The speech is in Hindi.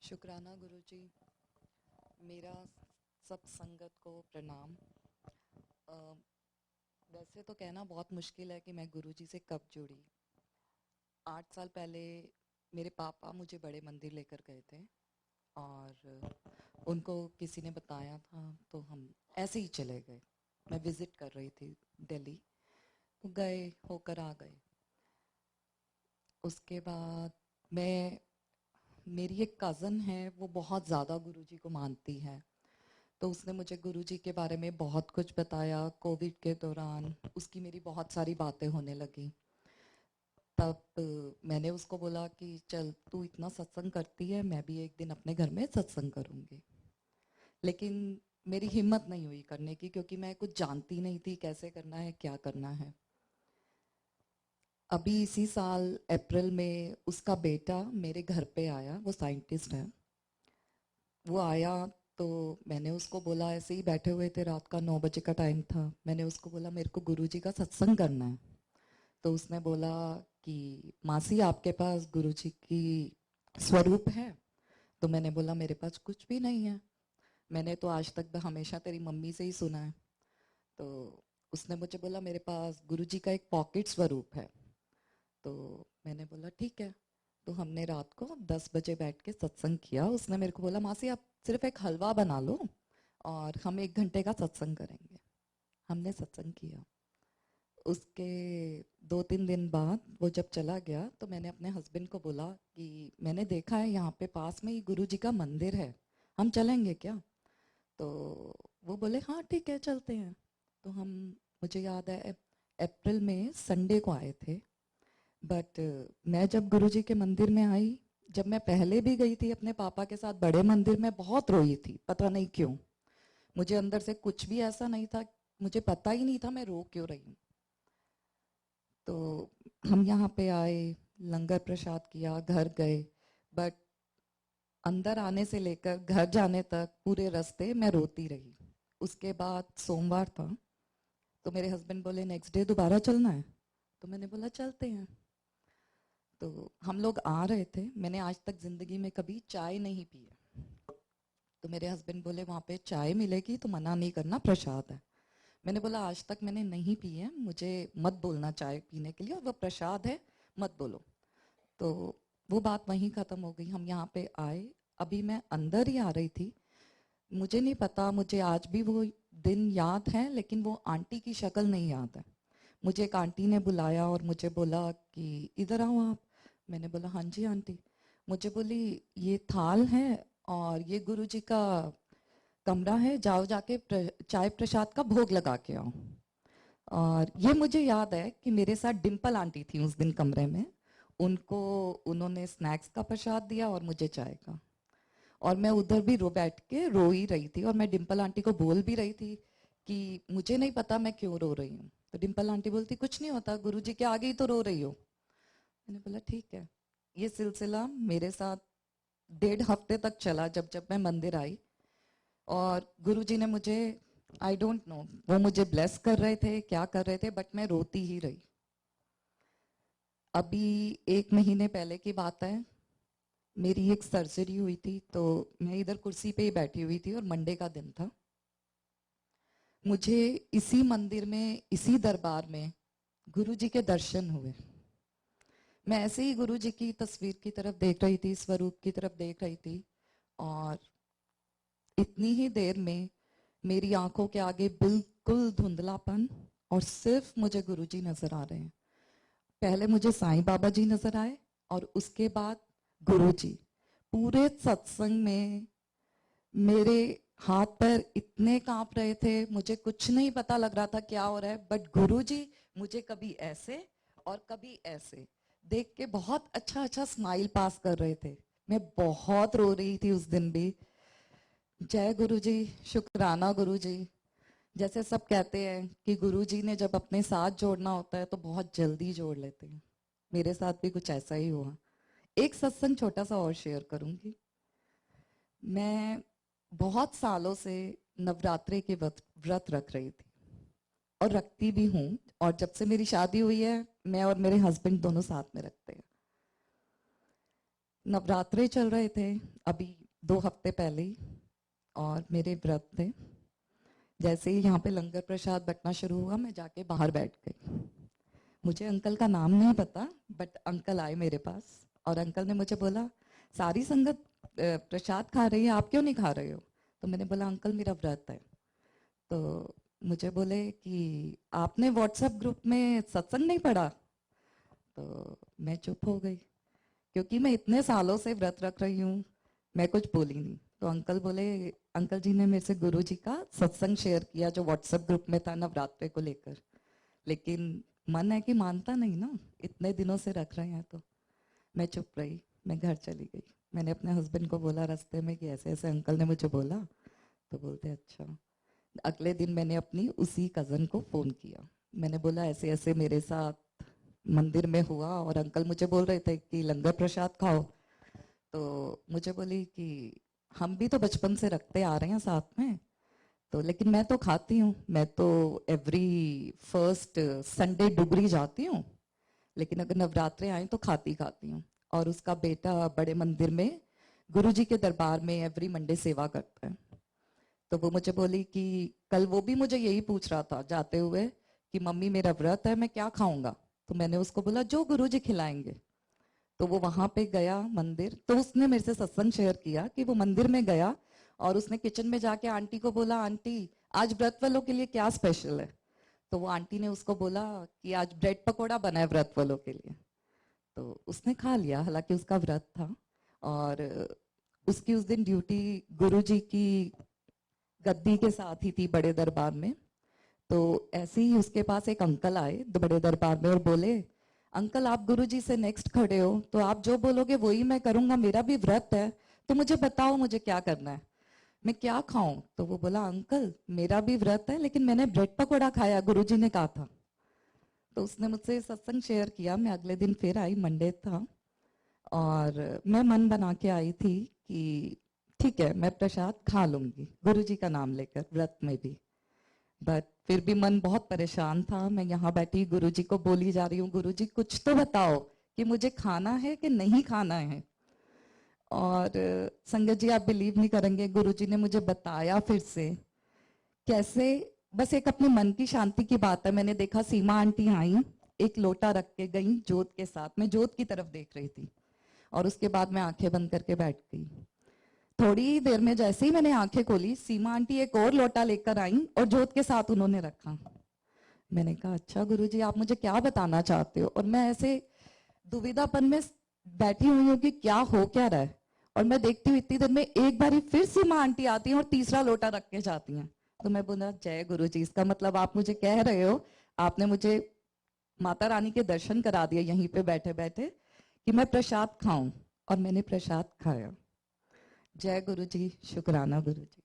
शुक्राना गुरुजी। मेरा सब संगत को प्रणाम। अ, वैसे तो कहना बहुत मुश्किल है कि मैं गुरुजी से कब जुड़ी। 8 साल पहले मेरे पापा मुझे बड़े मंदिर लेकर गए थे और उनको किसी ने बताया था, तो हम ऐसे ही चले गए। मैं विज़िट कर रही थी दिल्ली, तो गए होकर आ गए। उसके बाद मैं मेरी एक कज़न है, वो बहुत ज़्यादा गुरुजी को मानती है, तो उसने मुझे गुरुजी के बारे में बहुत कुछ बताया। कोविड के दौरान उसकी मेरी बहुत सारी बातें होने लगी। तब मैंने उसको बोला कि चल तू इतना सत्संग करती है, मैं भी एक दिन अपने घर में सत्संग करूँगी। लेकिन मेरी हिम्मत नहीं हुई करने की, क्योंकि मैं कुछ जानती नहीं थी कैसे करना है, क्या करना है। अभी इसी साल अप्रैल में उसका बेटा मेरे घर पे आया, वो साइंटिस्ट है। वो आया तो मैंने उसको बोला, ऐसे ही बैठे हुए थे, रात का 9 बजे का टाइम था। मैंने उसको बोला मेरे को गुरुजी का सत्संग करना है। तो उसने बोला कि मासी आपके पास गुरुजी की स्वरूप है? तो मैंने बोला मेरे पास कुछ भी नहीं है, मैंने तो आज तक हमेशा तेरी मम्मी से ही सुना है। तो उसने मुझे बोला मेरे पास गुरुजी का एक पॉकेट स्वरूप है। तो मैंने बोला ठीक है। तो हमने रात को 10 बजे बैठ के सत्संग किया। उसने मेरे को बोला मासी आप सिर्फ एक हलवा बना लो और हम 1 घंटे का सत्संग करेंगे। हमने सत्संग किया। उसके 2-3 दिन बाद वो जब चला गया, तो मैंने अपने हस्बैंड को बोला कि मैंने देखा है यहाँ पे पास में ही गुरु जी का मंदिर है, हम चलेंगे क्या? तो वो बोले हाँ ठीक है चलते हैं। तो हम, मुझे याद है अप्रैल में संडे को आए थे। बट मैं जब गुरुजी के मंदिर में आई, जब मैं पहले भी गई थी अपने पापा के साथ बड़े मंदिर में, बहुत रोई थी, पता नहीं क्यों। मुझे अंदर से कुछ भी ऐसा नहीं था, मुझे पता ही नहीं था मैं रो क्यों रही हूँ। तो हम यहाँ पे आए, लंगर प्रसाद किया, घर गए। बट अंदर आने से लेकर घर जाने तक पूरे रास्ते मैं रोती रही। उसके बाद सोमवार था, तो मेरे हस्बैंड बोले नेक्स्ट डे दोबारा चलना है। तो मैंने बोला चलते हैं। तो हम लोग आ रहे थे, मैंने आज तक जिंदगी में कभी चाय नहीं पी है। तो मेरे हस्बैंड बोले वहाँ पे चाय मिलेगी तो मना नहीं करना, प्रसाद है। मैंने बोला आज तक मैंने नहीं पी है, मुझे मत बोलना चाय पीने के लिए, और वो प्रसाद है, मत बोलो। तो वो बात वहीं ख़त्म हो गई। हम यहाँ पे आए, अभी मैं अंदर ही आ रही थी, मुझे नहीं पता, मुझे आज भी वो दिन याद है, लेकिन वो आंटी की शक्ल नहीं याद है। मुझे एक आंटी ने बुलाया और मुझे बोला कि इधर आओ आप। मैंने बोला हाँ जी आंटी। मुझे बोली ये थाल है और ये गुरुजी का कमरा है, जाओ जाके चाय प्रसाद का भोग लगा के आओ। और ये मुझे याद है कि मेरे साथ डिम्पल आंटी थी उस दिन कमरे में। उनको, उन्होंने स्नैक्स का प्रसाद दिया और मुझे चाय का। और मैं उधर भी रो बैठ के रो ही रही थी, और मैं डिम्पल आंटी को बोल भी रही थी कि मुझे नहीं पता मैं क्यों रो रही हूँ। तो डिम्पल आंटी बोलती कुछ नहीं होता, गुरुजी के आगे ही तो रो रही हो। मैंने बोला ठीक है। ये सिलसिला मेरे साथ 1.5 हफ्ते तक चला, जब जब मैं मंदिर आई। और गुरुजी ने मुझे, आई डोंट नो वो मुझे ब्लेस कर रहे थे क्या कर रहे थे, बट मैं रोती ही रही। अभी 1 महीने पहले की बात है, मेरी एक सर्जरी हुई थी, तो मैं इधर कुर्सी पे ही बैठी हुई थी और मंडे का दिन था। मुझे इसी मंदिर में, इसी दरबार में गुरुजी के दर्शन हुए। मैं ऐसे ही गुरुजी की तस्वीर की तरफ देख रही थी, स्वरूप की तरफ देख रही थी, और इतनी ही देर में मेरी आंखों के आगे बिल्कुल धुंधलापन, और सिर्फ मुझे गुरुजी नजर आ रहे हैं। पहले मुझे साईं बाबा जी नजर आए और उसके बाद गुरुजी। पूरे सत्संग में मेरे हाथ पैर इतने कांप रहे थे, मुझे कुछ नहीं पता लग रहा था क्या हो रहा है, बट गुरुजी मुझे कभी ऐसे और कभी ऐसे देख के बहुत अच्छा अच्छा स्माइल पास कर रहे थे। मैं बहुत रो रही थी उस दिन भी। जय गुरु जी, शुक्राना गुरु जी। जैसे सब कहते हैं कि गुरु जी ने जब अपने साथ जोड़ना होता है तो बहुत जल्दी जोड़ लेते हैं, मेरे साथ भी कुछ ऐसा ही हुआ। एक सत्संग छोटा सा और शेयर करूंगी। मैं बहुत सालों से नवरात्रे के व्रत रख रही थी, और रखती भी हूँ। और जब से मेरी शादी हुई है, मैं और मेरे हस्बैंड दोनों साथ में रखते हैं। नवरात्रे चल रहे थे अभी 2 हफ्ते पहले ही, और मेरे व्रत थे। जैसे ही यहाँ पे लंगर प्रसाद बंटना शुरू हुआ, मैं जाके बाहर बैठ गई। मुझे अंकल का नाम नहीं पता, बट अंकल आए मेरे पास और अंकल ने मुझे बोला, सारी संगत प्रसाद खा रही है, आप क्यों नहीं खा रहे हो? तो मैंने बोला, अंकल मेरा व्रत है। तो मुझे बोले कि आपने व्हाट्सएप ग्रुप में सत्संग नहीं पढ़ा? तो मैं चुप हो गई, क्योंकि मैं इतने सालों से व्रत रख रही हूँ। मैं कुछ बोली नहीं। तो अंकल बोले, अंकल जी ने मेरे से गुरु जी का सत्संग शेयर किया जो व्हाट्सएप ग्रुप में था नवरात्रे को लेकर। लेकिन मन है कि मानता नहीं ना, इतने दिनों से रख रहे हैं। तो मैं चुप रही, मैं घर चली गई। मैंने अपने हस्बैंड को बोला रास्ते में कि ऐसे ऐसे अंकल ने मुझे बोला। तो बोलते अच्छा। अगले दिन मैंने अपनी उसी कज़न को फ़ोन किया। मैंने बोला ऐसे ऐसे मेरे साथ मंदिर में हुआ और अंकल मुझे बोल रहे थे कि लंगर प्रसाद खाओ। तो मुझे बोली कि हम भी तो बचपन से रखते आ रहे हैं साथ में। तो लेकिन मैं तो खाती हूँ, मैं तो एवरी फर्स्ट संडे डुगरी जाती हूँ, लेकिन अगर नवरात्रे आए तो खाती खाती हूँ। और उसका बेटा बड़े मंदिर में गुरुजी के दरबार में एवरी मंडे सेवा करता है। तो वो मुझे बोली कि कल वो भी मुझे यही पूछ रहा था जाते हुए कि मम्मी मेरा व्रत है, मैं क्या खाऊंगा? तो मैंने उसको बोला जो गुरुजी खिलाएंगे। तो वो वहां पे गया मंदिर, तो उसने मेरे से सत्संग शेयर किया कि वो मंदिर में गया और उसने किचन में जाके आंटी को बोला, आंटी आज व्रत वालों के लिए क्या स्पेशल है? तो वो आंटी ने उसको बोला कि आज ब्रेड पकोड़ा बना है व्रत वालों के लिए। तो उसने खा लिया, हालांकि उसका व्रत था। और उसकी उस दिन ड्यूटी गुरुजी की गद्दी के साथ ही थी बड़े दरबार में। तो ऐसे ही उसके पास एक अंकल आए बड़े दरबार में और बोले, अंकल आप गुरुजी से नेक्स्ट खड़े हो, तो आप जो बोलोगे वही मैं करूंगा, मेरा भी व्रत है, तो मुझे बताओ मुझे क्या करना है, मैं क्या खाऊं? तो वो बोला, अंकल मेरा भी व्रत है, लेकिन मैंने ब्रेड पकोड़ा खाया, गुरुजी ने कहा था। तो उसने मुझसे सत्संग शेयर किया। मैं अगले दिन फिर आई, मंडे था, और मैं मन बना के आई थी कि ठीक है मैं प्रसाद खा लूंगी गुरुजी का नाम लेकर व्रत में भी। बट फिर भी मन बहुत परेशान था। मैं यहाँ बैठी गुरुजी को बोली जा रही हूँ, गुरुजी कुछ तो बताओ कि मुझे खाना है कि नहीं खाना है। और संगत जी आप बिलीव नहीं करेंगे, गुरुजी ने मुझे बताया फिर से कैसे। बस एक अपने मन की शांति की बात है। मैंने देखा सीमा आंटी आई, एक लोटा रख के गई जोत के साथ, मैं जोत की तरफ देख रही थी, और उसके बाद मैं आंखें बंद करके बैठ गई। थोड़ी देर में जैसे ही मैंने आंखें खोली, सीमा आंटी एक और लोटा लेकर आई और जोत के साथ उन्होंने रखा। मैंने कहा अच्छा गुरुजी आप मुझे क्या बताना चाहते हो? और मैं ऐसे दुविधापन में बैठी हुई हूँ कि क्या हो क्या रहा है। और मैं देखती हूँ इतनी देर में एक बारी फिर सीमा आंटी आती हैं और तीसरा लोटा रख के जाती हैं। तो मैं बोला जय गुरुजी, इसका मतलब आप मुझे कह रहे हो, आपने मुझे माता रानी के दर्शन करा दिए यहीं पे बैठे बैठे कि मैं प्रसाद खाऊं, और मैंने प्रसाद खाया। जय गुरु जी, शुक्राना गुरु जी।